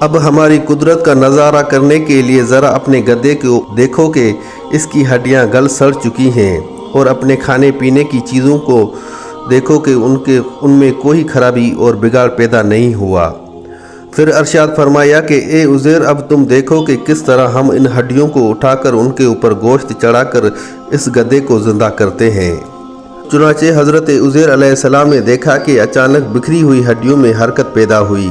اب ہماری قدرت کا نظارہ کرنے کے لیے ذرا اپنے گدھے کو دیکھو کہ اس کی ہڈیاں گل سڑ چکی ہیں، اور اپنے کھانے پینے کی چیزوں کو دیکھو کہ ان میں کوئی خرابی اور بگاڑ پیدا نہیں ہوا۔ پھر ارشاد فرمایا کہ اے عزیر، اب تم دیکھو کہ کس طرح ہم ان ہڈیوں کو اٹھا کر ان کے اوپر گوشت چڑھا کر اس گدھے کو زندہ کرتے ہیں۔ چنانچہ حضرت عزیر علیہ السلام نے دیکھا کہ اچانک بکھری ہوئی ہڈیوں میں حرکت پیدا ہوئی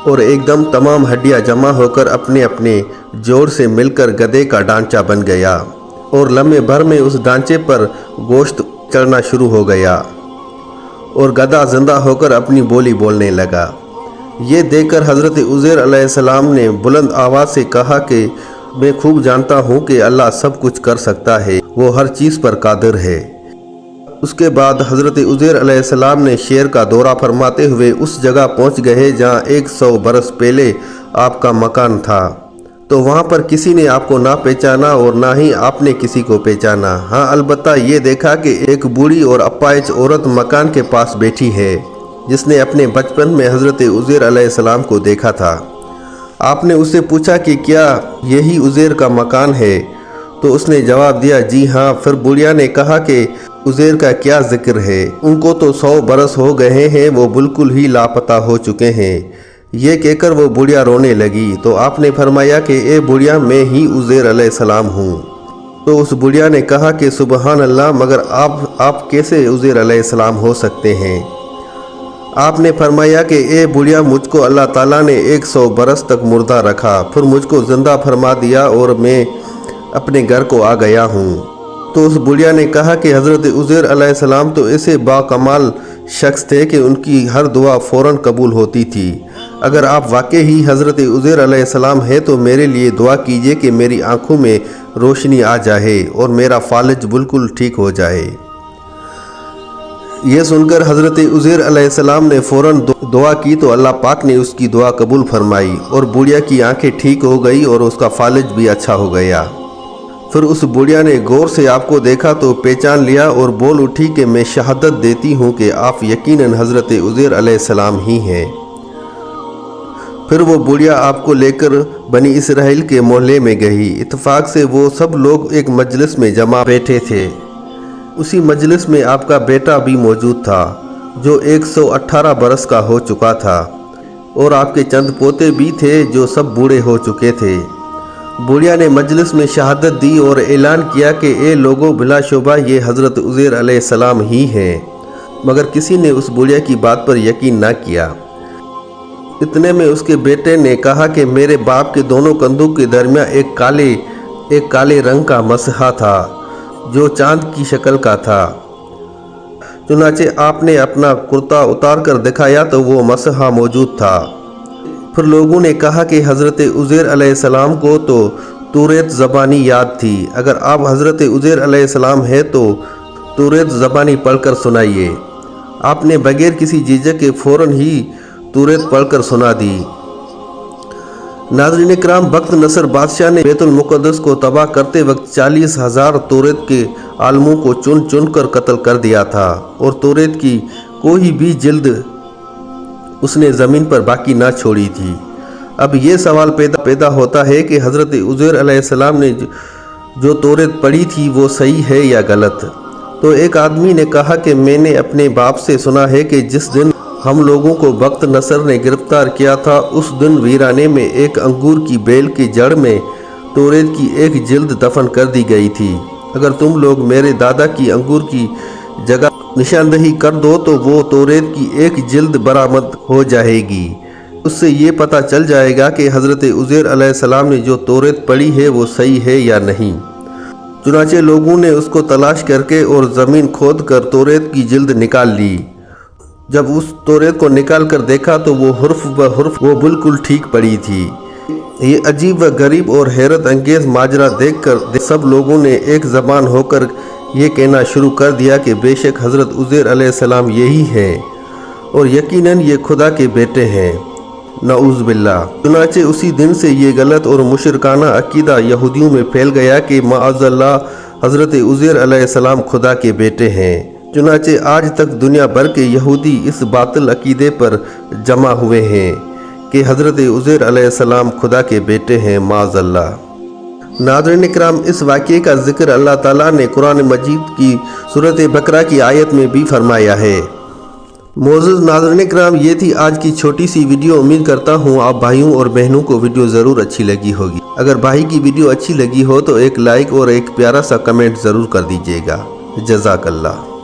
اور ایک دم تمام ہڈیاں جمع ہو کر اپنے اپنے جوڑ سے مل کر گدھے کا ڈھانچہ بن گیا، اور لمحے بھر میں اس ڈھانچے پر گوشت چڑھنا شروع ہو گیا اور گدھا زندہ ہو کر اپنی بولی بولنے لگا۔ یہ دیکھ کر حضرت عزیر علیہ السلام نے بلند آواز سے کہا کہ میں خوب جانتا ہوں کہ اللہ سب کچھ کر سکتا ہے، وہ ہر چیز پر قادر ہے۔ اس کے بعد حضرت عزیر علیہ السلام نے شہر کا دورہ فرماتے ہوئے اس جگہ پہنچ گئے جہاں 100 برس پہلے آپ کا مکان تھا، تو وہاں پر کسی نے آپ کو نہ پہچانا اور نہ ہی آپ نے کسی کو پہچانا۔ ہاں، البتہ یہ دیکھا کہ ایک بوڑھی اور اپاہج عورت مکان کے پاس بیٹھی ہے، جس نے اپنے بچپن میں حضرت عزیر علیہ السلام کو دیکھا تھا۔ آپ نے اس سے پوچھا کہ کیا یہی عزیر کا مکان ہے؟ تو اس نے جواب دیا، جی ہاں۔ پھر بڑھیا نے کہا کہ عزیر کا کیا ذکر ہے، ان کو تو 100 برس ہو گئے ہیں، وہ بالکل ہی لاپتہ ہو چکے ہیں۔ یہ کہہ کر وہ بڑھیا رونے لگی، تو آپ نے فرمایا کہ اے بڑھیا، میں ہی عزیر علیہ السلام ہوں۔ تو اس بڑھیا نے کہا کہ سبحان اللہ، مگر آپ کیسے عزیر علیہ السلام ہو سکتے ہیں؟ آپ نے فرمایا کہ اے بڑھیا، مجھ کو اللہ تعالیٰ نے 100 برس تک مردہ رکھا، پھر مجھ کو زندہ فرما دیا اور میں اپنے گھر کو آ گیا ہوں۔ تو اس بڑھیا نے کہا کہ حضرت عزیر علیہ السلام تو ایسے باکمال شخص تھے کہ ان کی ہر دعا فوراً قبول ہوتی تھی۔ اگر آپ واقعی ہی حضرت عزیر علیہ السلام ہیں تو میرے لیے دعا کیجئے کہ میری آنکھوں میں روشنی آ جائے اور میرا فالج بالکل ٹھیک ہو جائے۔ یہ سن کر حضرت عزیر علیہ السلام نے فوراً دعا کی تو اللہ پاک نے اس کی دعا قبول فرمائی اور بڑھیا کی آنکھیں ٹھیک ہو گئی اور اس کا فالج بھی اچھا ہو گیا۔ پھر اس بڑھیا نے غور سے آپ کو دیکھا تو پہچان لیا اور بول اٹھی کہ میں شہادت دیتی ہوں کہ آپ یقیناً حضرت عزیر علیہ السلام ہی ہیں۔ پھر وہ بڑھیا آپ کو لے کر بنی اسرائیل کے محلے میں گئی۔ اتفاق سے وہ سب لوگ ایک مجلس میں جمع بیٹھے تھے۔ اسی مجلس میں آپ کا بیٹا بھی موجود تھا جو 118 برس کا ہو چکا تھا، اور آپ کے چند پوتے بھی تھے جو سب بوڑھے ہو چکے تھے۔ بڑھیا نے مجلس میں شہادت دی اور اعلان کیا کہ اے لوگوں، بلا شبہ یہ حضرت عزیر علیہ السلام ہی ہیں، مگر کسی نے اس بڑھیا کی بات پر یقین نہ کیا۔ اتنے میں اس کے بیٹے نے کہا کہ میرے باپ کے دونوں کندھوں کے درمیان ایک کالے رنگ کا مسحا تھا جو چاند کی شکل کا تھا۔ چنانچہ آپ نے اپنا کرتا اتار کر دکھایا تو وہ مسحا موجود تھا۔ پھر لوگوں نے کہا کہ حضرت عزیر علیہ السلام کو تو توریت زبانی یاد تھی، اگر آپ حضرت عزیر علیہ السلام ہیں تو توریت زبانی پڑھ کر سنائیے۔ آپ نے بغیر کسی جھجک کے فوراً ہی توریت پڑھ کر سنا دی۔ ناظرین کرام، بخت نصر بادشاہ نے بیت المقدس کو تباہ کرتے وقت 40,000 توریت کے عالموں کو چن چن کر قتل کر دیا تھا، اور توریت کی کوئی بھی جلد اس نے زمین پر باقی نہ چھوڑی تھی۔ اب یہ سوال پیدا ہوتا ہے کہ حضرت عزیر علیہ السلام نے جو توریت پڑھی تھی وہ صحیح ہے یا غلط؟ تو ایک آدمی نے کہا کہ میں نے اپنے باپ سے سنا ہے کہ جس دن ہم لوگوں کو بخت نصر نے گرفتار کیا تھا، اس دن ویرانے میں ایک انگور کی بیل کی جڑ میں توریت کی ایک جلد دفن کر دی گئی تھی۔ اگر تم لوگ میرے دادا کی انگور کی جگہ نشاندہی کر دو تو وہ توریت کی ایک جلد برآمد ہو جائے گی۔ اس سے یہ پتہ چل جائے گا کہ حضرت عزیر علیہ السلام نے جو توریت پڑھی ہے وہ صحیح ہے یا نہیں۔ چنانچہ لوگوں نے اس کو تلاش کر کے اور زمین کھود کر توریت کی جلد نکال لی۔ جب اس توریت کو نکال کر دیکھا تو وہ حرف بہ حرف وہ بالکل ٹھیک پڑی تھی۔ یہ عجیب و غریب اور حیرت انگیز ماجرا دیکھ کر سب لوگوں نے ایک زبان ہو کر یہ کہنا شروع کر دیا کہ بے شک حضرت عزیر علیہ السلام یہی ہیں اور یقیناً یہ خدا کے بیٹے ہیں، نعوذ باللہ۔ چنانچہ اسی دن سے یہ غلط اور مشرکانہ عقیدہ یہودیوں میں پھیل گیا کہ معاذ اللہ حضرت عزیر علیہ السلام خدا کے بیٹے ہیں۔ چنانچہ آج تک دنیا بھر کے یہودی اس باطل عقیدے پر جمع ہوئے ہیں کہ حضرت عزیر علیہ السلام خدا کے بیٹے ہیں، معاذ اللہ۔ ناظرین اکرام، اس واقعے کا ذکر اللہ تعالیٰ نے قرآن مجید کی سورۃ بقرہ کی آیت میں بھی فرمایا ہے۔ معزز ناظرین اکرام، یہ تھی آج کی چھوٹی سی ویڈیو۔ امید کرتا ہوں آپ بھائیوں اور بہنوں کو ویڈیو ضرور اچھی لگی ہوگی۔ اگر بھائی کی ویڈیو اچھی لگی ہو تو ایک لائک اور ایک پیارا سا کمنٹ ضرور کر دیجیے گا۔ جزاک اللہ۔